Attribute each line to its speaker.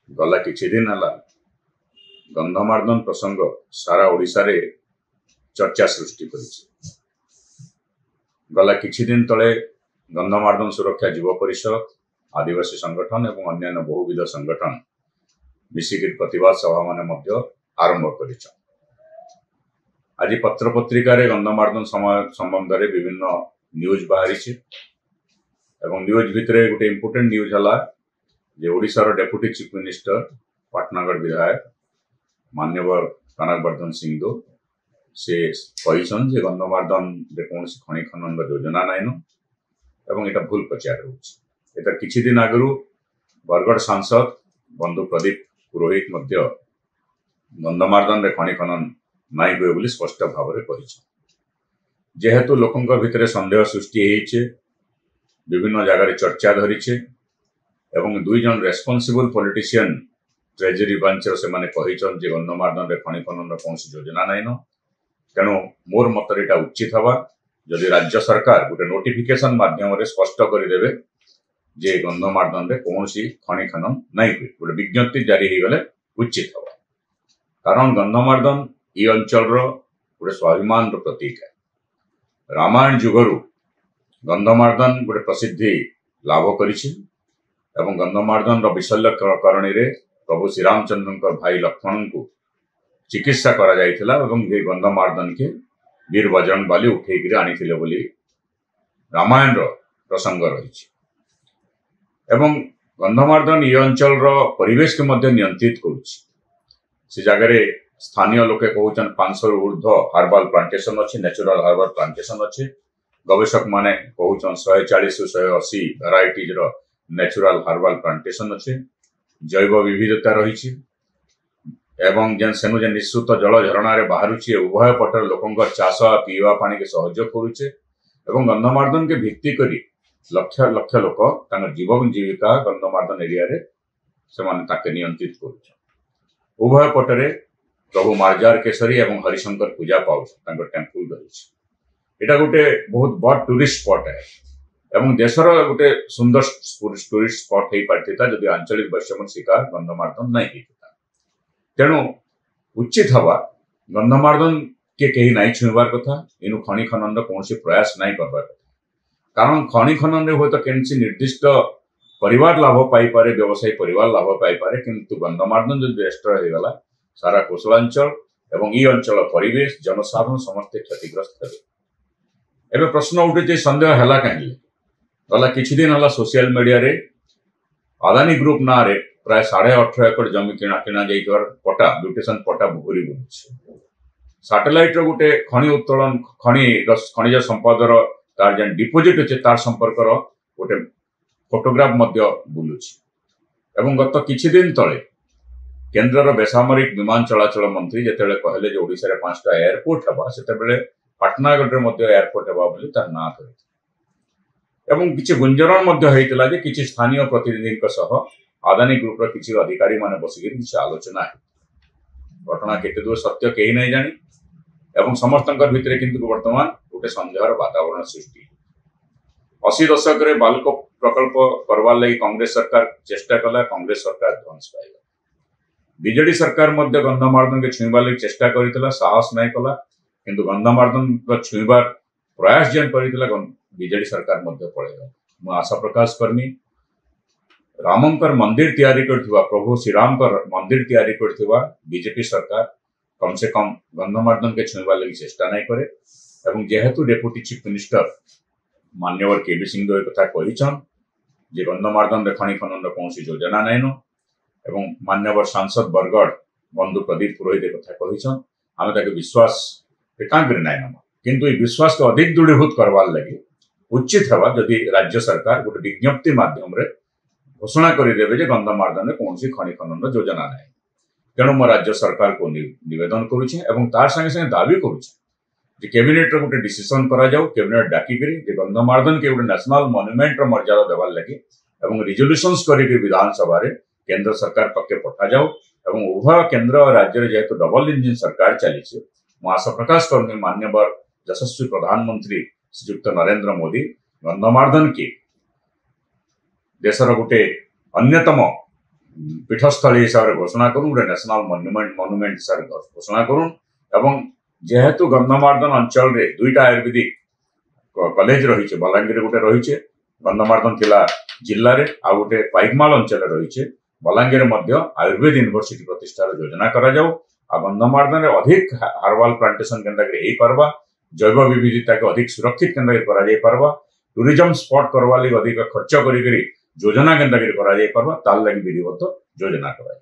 Speaker 1: गला किछि दिन हला गंधमार्दन प्रसंग सारा ओडिशा रे चर्चा सृष्टि करिछि। गला किछि दिन तले गंधमार्दन सुरक्षा युव परिषद आदिवासी संगठन एवं अन्य बहुविध संगठन मिसिकिर प्रतिवाद सभा माने मध्य आरंभ करिछ। आज पत्र पत्रिका रे गंधमार्दन संबंध रे विभिन्न न्यूज बाहरी एवं न्यूज भितरे गोटे इम्पोर्टेंट न्यूज हला जे ओडिशार डेप्यूटी चीफ मिनिस्टर पाटनागढ़ विधायक मान्यवर कनकवर्धन सिंह से कहिसन जे गंधमार्दन रे कोनसी खनि खनन योजना नाइनो एवं एटा भूल प्रचार होउछि। एटा किछि दिन आगरु बरगढ़ सांसद बंधु प्रदीप पुरोहित मध्य गंधमार्दन रे खनि खनन नाइ हुए बोली स्पष्ट भाव में कहिछि। जेहेतु लोकंक भितरे संदेह सृष्टि हेइछे, विभिन्न जगह चर्चा धरिछे एवं दुई जन रेस्पोंसिबल पॉलिटिशियन ट्रेजरी ब्रांच से माने कहिछन जे गंधमार्दन रे खनि खनन रे कोनसी योजना नाइनो। तेणु मोर मतरे एटा उचित हवा जदि राज्य सरकार गोटे नोटिफिकेशन माध्यम रे स्पष्ट करिदेबे जे गंधमार्दन रे कोनसी खनि खनन नाइ हुए, गोटे विज्ञप्ति जारी हे गले उचित हवा। कारण गंधमार्दन ये अंचल गोटे स्वाभिमान प्रतीक है। रामायण जुगरु गंधमार्दन गोटे प्रसिद्धि लाभ करिछि एवं गंधमार्दन विशल्यकरणी रे प्रभु श्री रामचंद्र भाई लक्ष्मण को चिकित्सा करा जाइथिला एवं ये गंधमार्दन के वीर बजरंग बाली उठेकरी आनिथिले बोली रामायण प्रसंग रही। एवं गंधमार्दन ये अंचल परिवेश के मध्य नियंत्रित करुछि। से जगह स्थानीय लोके कहउछन 500 ऊर्ध्व हार्बल प्लांटेशन अच्छे, नेचुरल हार्बल प्लांटेशन अच्छे। गवेषक माने कहउछन 140 से 180 वेराइटीज रो नेचुरल हार्बल प्लांटेशन अच्छे। जैव विविधता रही एवं जेन सेनु जे निश्चित जल झरणा रे बाहरुछि उभय पटर लोकंक चाष पीवा पानी के सहयोग करुचे एवं गंधमार्दन के भित्ति करी लक्ष लक्ष लोक तांकर जीवन जीविका गंधमार्दन एरिया रे से माने ताके नियंत्रित करुचे। उभय पटरे प्रभु मार्जार केसरी एवं हरिशंकर पूजा पाउछ टेम्पल रही। एटा गोटे बहुत बड़ टूरिस्ट स्पॉट है एवं देशर गोटे सुंदर टूरिस्ट स्पॉट हो पार्थिता जदि आंचलिक वैषम्य शिकार गंधमार्दन नहीं होता। तेणु उचित हवा गंधमार्दन के कहीं नहीं छुईबार कथा, इनु खनि खनन कौन प्रयास नहीं करबार कथा। कारण खनि खनन हुए तो कैसी निर्दिष्ट परिवार लाभ पाई पारे, व्यवसायी परिवार लाभ पाई पारे, किंतु गंधमार्दन जो डिस्ट्रॉय हो गला सारा कोसलांचल एवं ई अंचल परिवेश जनसाधारण समस्ते क्षतिग्रस्त हेबे। एबे प्रश्न उठे संदेह हैला कहीं गला किछि दिन हला सोशल मीडिया रे अदानी ग्रुप ना रे प्राय 18.5 एकड़ जमी किना जाइथार पटा म्यूटेशन पटा घूरी बुलुछि। सैटेलाइट रो गोटे खनि उत्तोलन खनिज संपदर तार जेन डिपोजिट अछि तार संपर्क रो गोटे फोटोग्राफ मध्य बुलुछि। एवं गत किछि दिन तले केन्द्र बेसामरिक विमान चलाचल मंत्री जेतेबेले कहले जे ओडिसा रे 5टा एयरपोर्ट हबा सेतेबेले पाटनागढ़ रे मध्य एयरपोर्ट हबा बोली तार ना धरि एवं किछि गुंजरण मध्य हेतिला जे किछि स्थानीय प्रतिनिधिक सह अदानी ग्रुप रो किछि अधिकारी माने बसिगिर किछि आलोचना है। घटना केते दूर सत्य केही नहीं जानी एवं समस्तंकर भितरे किंतु वर्तमान गोटे संदेहर वातावरण सृष्टि। 80 दशक रे बालको प्रकल्प करवार लगी कांग्रेस सरकार चेष्टा कला, कांग्रेस सरकार ध्वंस पाइला। बीजेडी सरकार मध्य गंधमार्दन के छुईबार लगी चेष्टा करितला, साहस नहीं कला, किंतु गंधमार्दन को छुईबार प्रयास जेन करितला बीजेडी सरकार मध्य पड़ेगा। मु आशा प्रकाश करमी रामंकर मंदिर तैयारी करथिबा, प्रभु श्री राम कर मंदिर तैयारी करथिबा बीजेपी सरकार कम से कम गंधमार्दन के छुईबार लगी चेष्टा नहीं करे। एवं जेहेतु डेप्यूटी चीफ मिनिस्टर मान्यवर केबी सिंह कथा कहिछन जे गंधमार्दन रे खनि खनन कौन योजना नाइनो एवं मान्यवर सांसद बरगढ़ बंधु प्रदीप पुरोहित कथा कहिछन आमे ताके विश्वास कांकरे नाइ नम, किंतु ये विश्वास को अधिक दृढ़ीभूत करवार लगी उचित हवा जदि राज्य सरकार गोटे विज्ञप्ति माध्यम रे घोषणा करदेवे जे गंधमार्दन में कौन खनि खनन योजना ना। तेणु मो राज्य सरकार को निवेदन करुछे एवं तार संगे संगे दाबी करुछे जे कैबिनेट रे गोटे डिसीजन करा जाऊ, कैबिनेट डाकिकरी जे गंधमार्दन के गोटे नेशनल मॉन्यूमेंट रो मर्यादा देवार लगी एवं रिजोल्यूशंस करिके विधानसभा रे केंद्र सरकार पक्के पठा जाऊ एवं उभय केंद्र और राज्य रे जेहेतु डबल इंजिन सरकार चली मो आशा प्रकाश करनी मान्यवर यशस्वी प्रधानमंत्री श्रीयुक्त नरेंद्र मोदी गंधमार्दन के देशर गोटे अन्यतम पीठस्थली हिसाब से घोषणा करूँ, गोटे नेशनल मनुमेंट हिसाब से घोषणा करूँ। एवं जेहेतु गंधमार्दन अंचल रे दुईटा आयुर्वेदिक कॉलेज रही, बलांगीर गोटे रही, गंधमार्दन जिला जिले में आ गोटे पाइकमाल अंचल रही, बलांगीर आयुर्वेद यूनिवर्सिटी प्रतिष्ठार योजना करा जाऊ। आ गंधमार्दन रे अधिक हर्बाल प्लांटेशन केंद्र पार्बा, जैव विविधता को अधिक सुरक्षित केंद्र पार्बा, टूरिज्म स्पॉट करवा लगी अधिक खर्च करी योजना केंद्र पार्बा, तार लगी विधिवत योजना करा।